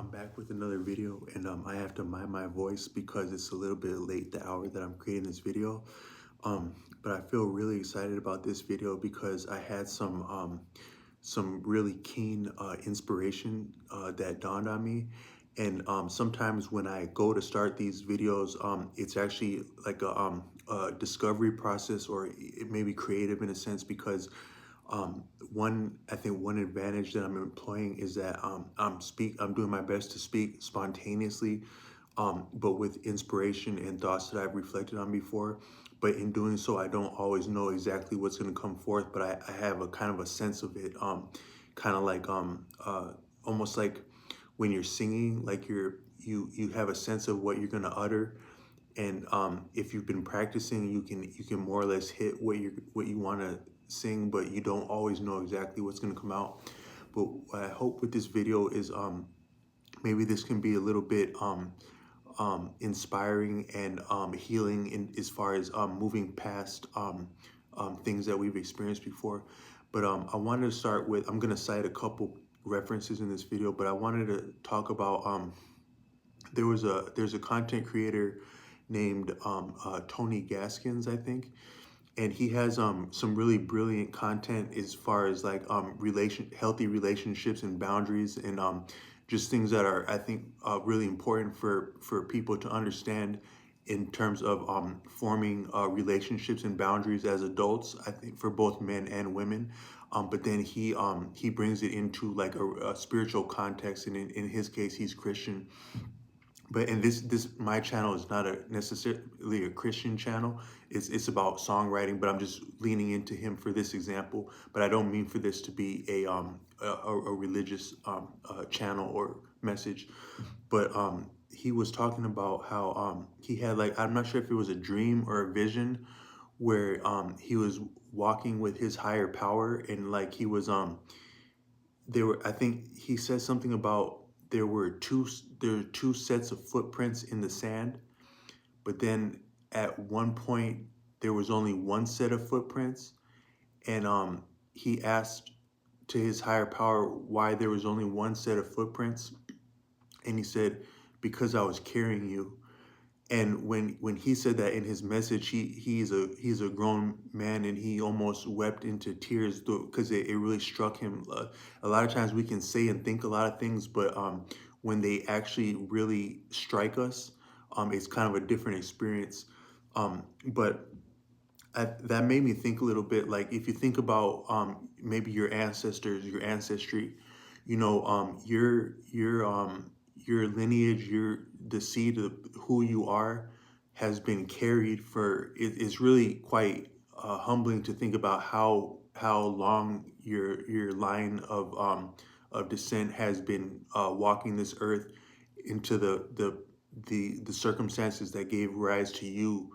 I'm back with another video, and I have to mind my voice because it's a little bit late the hour that I'm creating this video. But I feel really excited about this video because I had some really keen inspiration that dawned on me. And sometimes when I go to start these videos, it's actually like a discovery process, or it may be creative in a sense, because I think one advantage that I'm employing is that I'm doing my best to speak spontaneously, but with inspiration and thoughts that I've reflected on before. But in doing so, I don't always know exactly what's going to come forth, but I have a kind of a sense of it, kind of like almost like when you're singing, like you have a sense of what you're going to utter. And if you've been practicing, you can more or less hit what you want to sing, but you don't always know exactly what's going to come out. But what I hope with this video is maybe this can be a little bit inspiring and healing in as far as moving past things that we've experienced before. But I wanted to start with, I'm going to cite a couple references in this video, but I wanted to talk about there's a content creator named Tony Gaskins, I think, and he has some really brilliant content as far as like healthy relationships and boundaries, and just things that are, I think, really important for people to understand in terms of forming relationships and boundaries as adults, I think, for both men and women. But then he brings it into like a spiritual context, and in his case, he's Christian. But and this my channel is not necessarily a Christian channel. It's about songwriting, but I'm just leaning into him for this example. But I don't mean for this to be a religious channel or message. But he was talking about how he had, like, I'm not sure if it was a dream or a vision, where he was walking with his higher power, and like he was there were, I think he said something about there were two sets of footprints in the sand, but then at one point there was only one set of footprints, and he asked to his higher power why there was only one set of footprints, and he said, because I was carrying you. And when he said that in his message, he's a grown man, and he almost wept into tears because it really struck him. A lot of times we can say and think a lot of things, but when they actually really strike us, it's kind of a different experience. But that made me think a little bit. Like, if you think about maybe your ancestors, your ancestry, you know, your lineage, the seed of who you are has been carried for. It's really quite humbling to think about how long your line of descent has been walking this earth into the circumstances that gave rise to you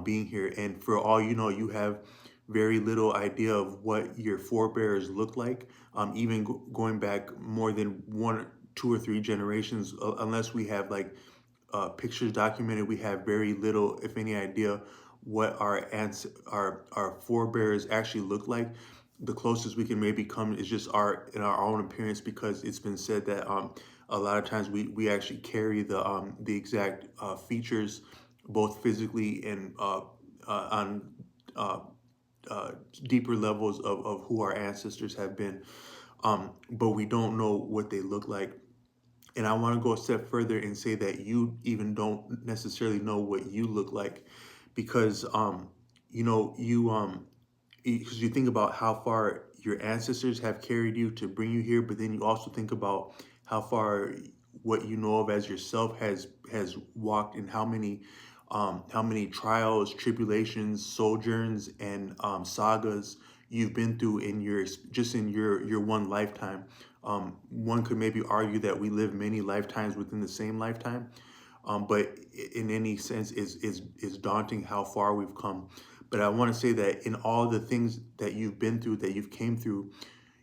being here. And for all you know, you have very little idea of what your forebears look like, even going back more than one, two, or three generations. Unless we have like pictures documented, we have very little, if any, idea what our forebears actually look like. The closest we can maybe come is just our own appearance, because it's been said that a lot of times we actually carry the exact features, both physically and on uh, deeper levels of who our ancestors have been, but we don't know what they look like. And I want to go a step further and say that you even don't necessarily know what you look like, because you know, because you think about how far your ancestors have carried you to bring you here, but then you also think about how far what you know of as yourself has walked, and how many trials, tribulations, sojourns, and sagas you've been through in your one lifetime. One could maybe argue that we live many lifetimes within the same lifetime, but in any sense, is daunting how far we've come. But I want to say that in all the things that you've been through, that you've came through,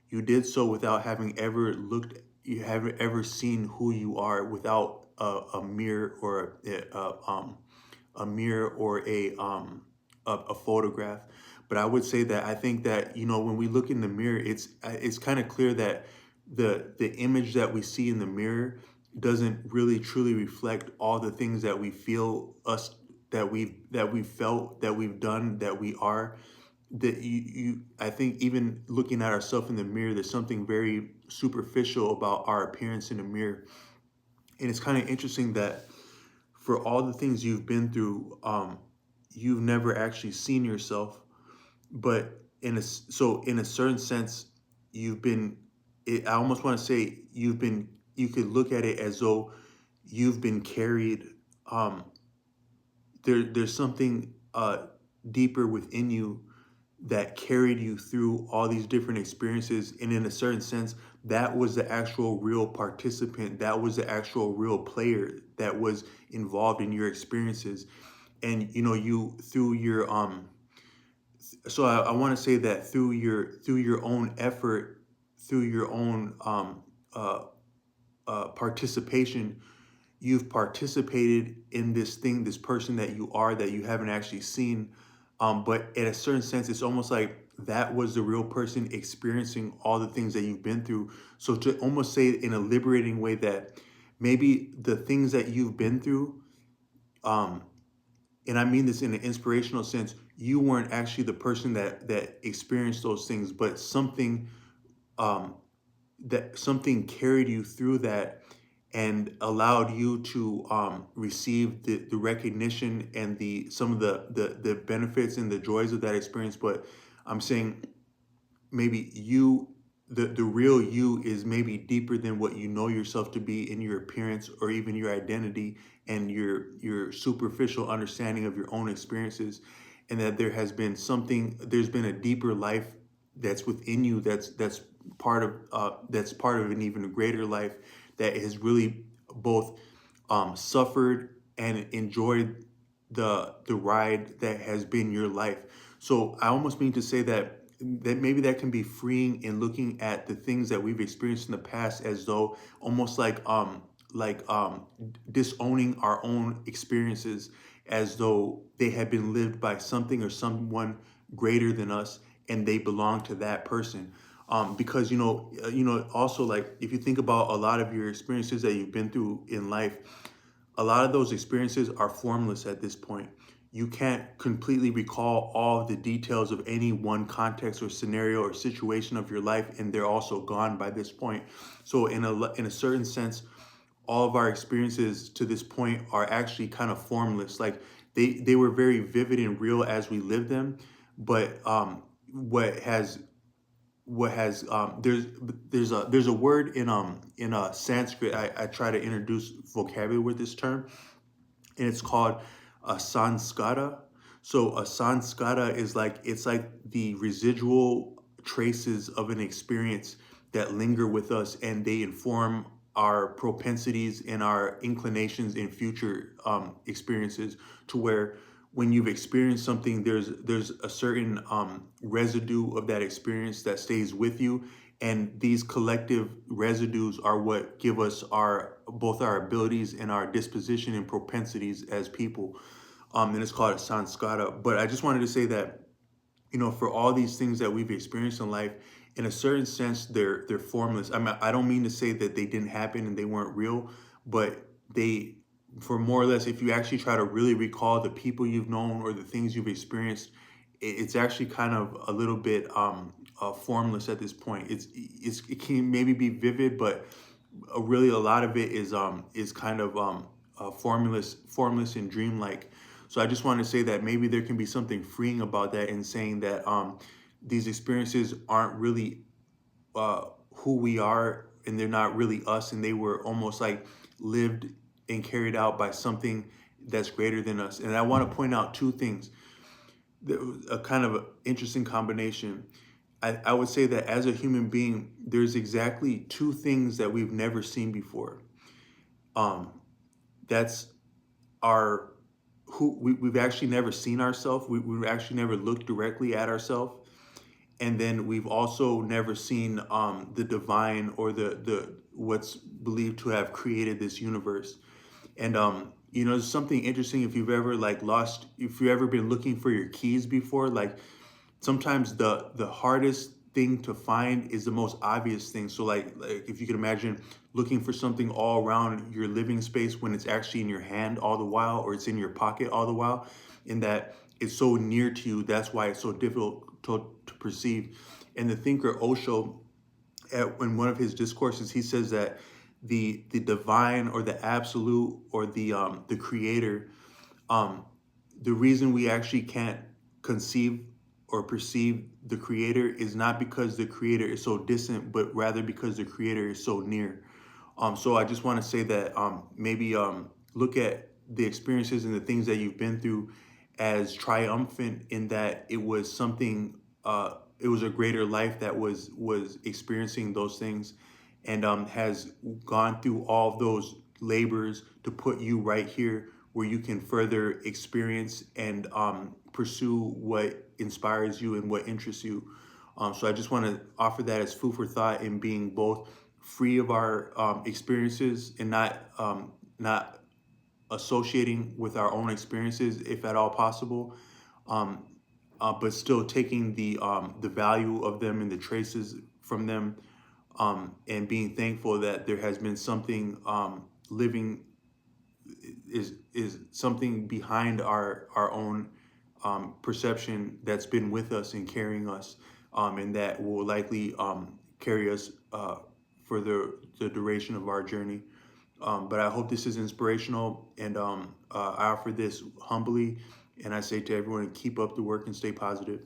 you did so without having ever looked, you haven't ever seen who you are without a mirror, or a mirror, or a photograph. But I would say that I think that, you know, when we look in the mirror, it's kind of clear that the image that we see in the mirror doesn't really truly reflect all the things that we feel us that we've felt, that we've done, that we are. That you I think even looking at ourselves in the mirror, there's something very superficial about our appearance in the mirror. And it's kind of interesting that for all the things you've been through, you've never actually seen yourself. But in a certain sense, you've been. I almost want to say you've been. You could look at it as though you've been carried. Um, there's something deeper within you that carried you through all these different experiences, and in a certain sense, that was the actual real participant. That was the actual real player that was involved in your experiences. And you through your so I want to say that through your own effort, through your own uh, participation, you've participated in this thing, this person that you are, that you haven't actually seen. But in a certain sense, it's almost like that was the real person experiencing all the things that you've been through. So to almost say in a liberating way that maybe the things that you've been through, um, and I mean this in an inspirational sense, you weren't actually the person that experienced those things, but um, something carried you through that and allowed you to receive the recognition and the some of the benefits and the joys of that experience. But I'm saying maybe the real you is maybe deeper than what you know yourself to be in your appearance or even your identity and your superficial understanding of your own experiences. And that there's been a deeper life that's within you, that's part of an even greater life that has really both suffered and enjoyed the ride that has been your life. So I almost mean to say that maybe that can be freeing in looking at the things that we've experienced in the past as though almost like disowning our own experiences as though they had been lived by something or someone greater than us, and they belong to that person. Because also, like, if you think about a lot of your experiences that you've been through in life, a lot of those experiences are formless at this point. You can't completely recall all of the details of any one context or scenario or situation of your life, and they're also gone by this point. So in a certain sense, all of our experiences to this point are actually kind of formless. Like they were very vivid and real as we lived them, but what has there's a word in Sanskrit. I try to introduce vocabulary with this term, and it's called a sanskara. So a sanskara is like it's like the residual traces of an experience that linger with us, and they inform our propensities and our inclinations in future experiences. To where when you've experienced something, there's a certain residue of that experience that stays with you, and these collective residues are what give us our both our abilities and our disposition and propensities as people. And it's called a sanskara. But I just wanted to say that for all these things that we've experienced in life, in a certain sense, they're formless. I mean, I don't mean to say that they didn't happen and they weren't real, but they, for more or less, if you actually try to really recall the people you've known or the things you've experienced, it's actually kind of a little bit formless at this point. It can maybe be vivid, but really a lot of it is kind of formless and dreamlike. So I just want to say that maybe there can be something freeing about that, in saying that these experiences aren't really who we are, and they're not really us, and they were almost like lived and carried out by something that's greater than us. And I want to point out two things. A kind of interesting combination. I would say that as a human being, there's exactly two things that we've never seen before. Um, that's our we've actually never seen ourselves. We've actually never looked directly at ourselves, and then we've also never seen the divine or the what's believed to have created this universe. And there's something interesting. If you've ever if you've ever been looking for your keys before, like sometimes the hardest thing to find is the most obvious thing. So like if you can imagine looking for something all around your living space when it's actually in your hand all the while, or it's in your pocket all the while, in that it's so near to you. That's why it's so difficult to perceive. And the thinker Osho, in one of his discourses, he says that the divine or the absolute or the creator, um, the reason we actually can't conceive or perceive the creator is not because the creator is so distant, but rather because the creator is so near. So I just want to say that maybe look at the experiences and the things that you've been through as triumphant, in that it was something, it was a greater life that was experiencing those things, and has gone through all of those labors to put you right here where you can further experience and pursue what inspires you and what interests you. So I just want to offer that as food for thought, in being both free of our experiences, and not associating with our own experiences if at all possible, um, but still taking the value of them and the traces from them, and being thankful that there has been something living, is something behind our own perception that's been with us and carrying us, and that will likely carry us for the duration of our journey. But I hope this is inspirational, and I offer this humbly, and I say to everyone, keep up the work and stay positive.